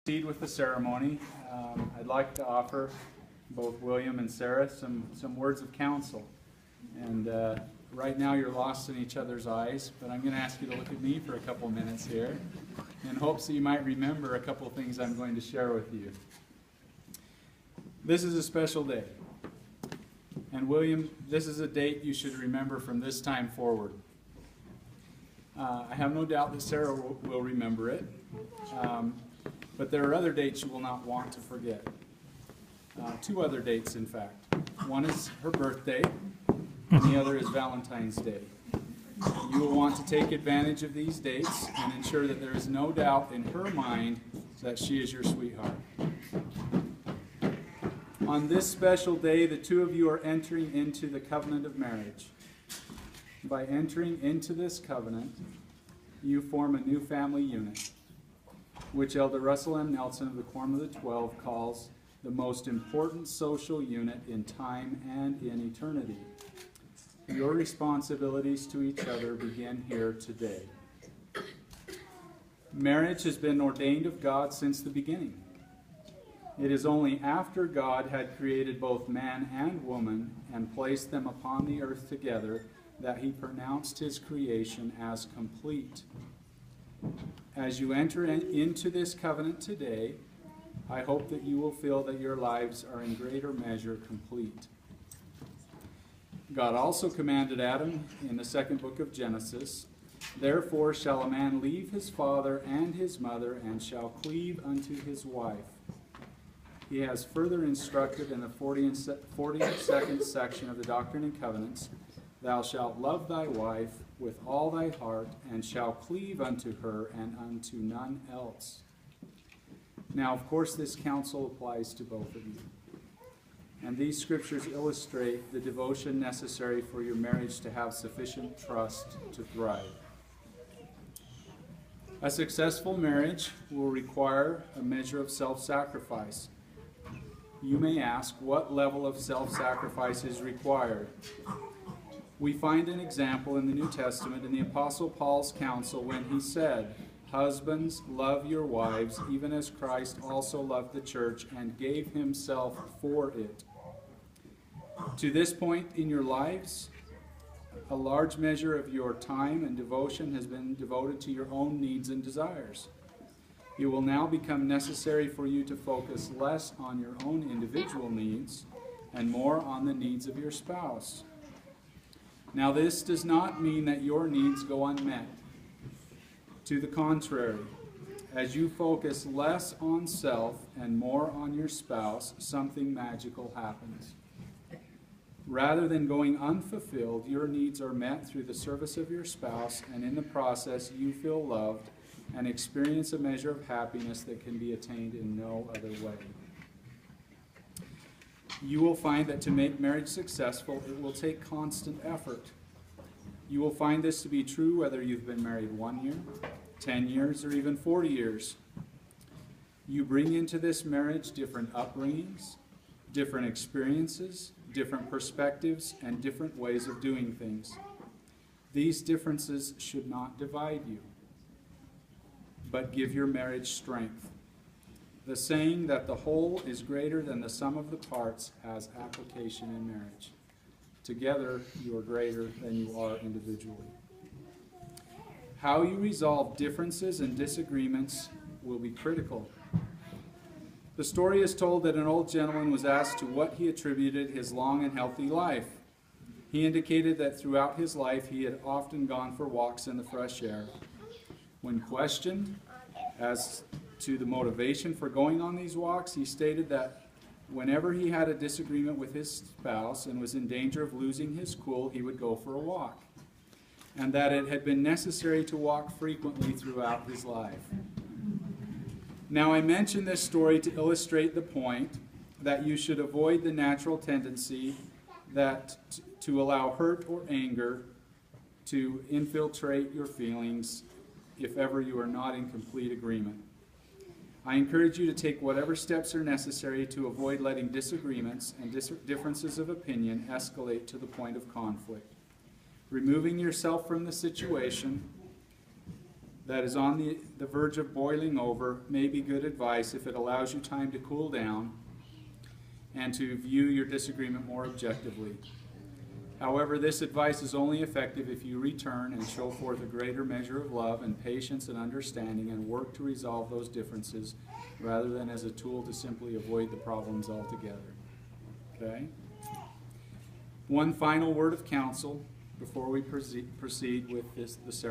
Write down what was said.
Proceed with the ceremony. I'd like to offer both William and Sara some words of counsel. And right now you're lost in each other's eyes, but I'm going to ask you to look at me for a couple minutes here in hopes that you might remember a couple things I'm going to share with you. This is a special day. And William, this is a date you should remember from this time forward. I have no doubt that Sara will remember it. But there are other dates you will not want to forget. Two other dates, in fact. One is her birthday, and the other is Valentine's Day. You will want to take advantage of these dates and ensure that there is no doubt in her mind that she is your sweetheart. On this special day, the two of you are entering into the covenant of marriage. By entering into this covenant, you form a new family unit, which Elder Russell M. Nelson of the Quorum of the 12 calls the most important social unit in time and in eternity. Your responsibilities to each other begin here today. Marriage has been ordained of God since the beginning. It is only after God had created both man and woman and placed them upon the earth together that he pronounced his creation as complete. As you enter into this covenant today, I hope that you will feel that your lives are in greater measure complete. God also commanded Adam in the second book of Genesis, "Therefore shall a man leave his father and his mother, and shall cleave unto his wife." He has further instructed in the 42nd section of the Doctrine and Covenants, "Thou shalt love thy wife with all thy heart, and shalt cleave unto her and unto none else." Now, of course, this counsel applies to both of you. And these scriptures illustrate the devotion necessary for your marriage to have sufficient trust to thrive. A successful marriage will require a measure of self-sacrifice. You may ask, what level of self-sacrifice is required? We find an example in the New Testament in the Apostle Paul's counsel when he said, "Husbands, love your wives, even as Christ also loved the church and gave himself for it." To this point in your lives, a large measure of your time and devotion has been devoted to your own needs and desires. It will now become necessary for you to focus less on your own individual needs and more on the needs of your spouse. Now, this does not mean that your needs go unmet. To the contrary, as you focus less on self and more on your spouse, something magical happens. Rather than going unfulfilled, your needs are met through the service of your spouse, and in the process you feel loved and experience a measure of happiness that can be attained in no other way. You will find that to make marriage successful, it will take constant effort. You will find this to be true whether you've been married 1 year, 10 years, or even 40 years. You bring into this marriage different upbringings, different experiences, different perspectives, and different ways of doing things. These differences should not divide you, but give your marriage strength. The saying that the whole is greater than the sum of the parts has application in marriage. Together, you are greater than you are individually. How you resolve differences and disagreements will be critical. The story is told that an old gentleman was asked to what he attributed his long and healthy life. He indicated that throughout his life he had often gone for walks in the fresh air. When questioned as to the motivation for going on these walks, he stated that whenever he had a disagreement with his spouse and was in danger of losing his cool, he would go for a walk, and that it had been necessary to walk frequently throughout his life. Now, I mention this story to illustrate the point that you should avoid the natural tendency to allow hurt or anger to infiltrate your feelings if ever you are not in complete agreement. I encourage you to take whatever steps are necessary to avoid letting disagreements and differences of opinion escalate to the point of conflict. Removing yourself from the situation, that is on the verge of boiling over may be good advice if it allows you time to cool down and to view your disagreement more objectively. However, this advice is only effective if you return and show forth a greater measure of love and patience and understanding and work to resolve those differences rather than as a tool to simply avoid the problems altogether. Okay? One final word of counsel before we proceed with the ceremony.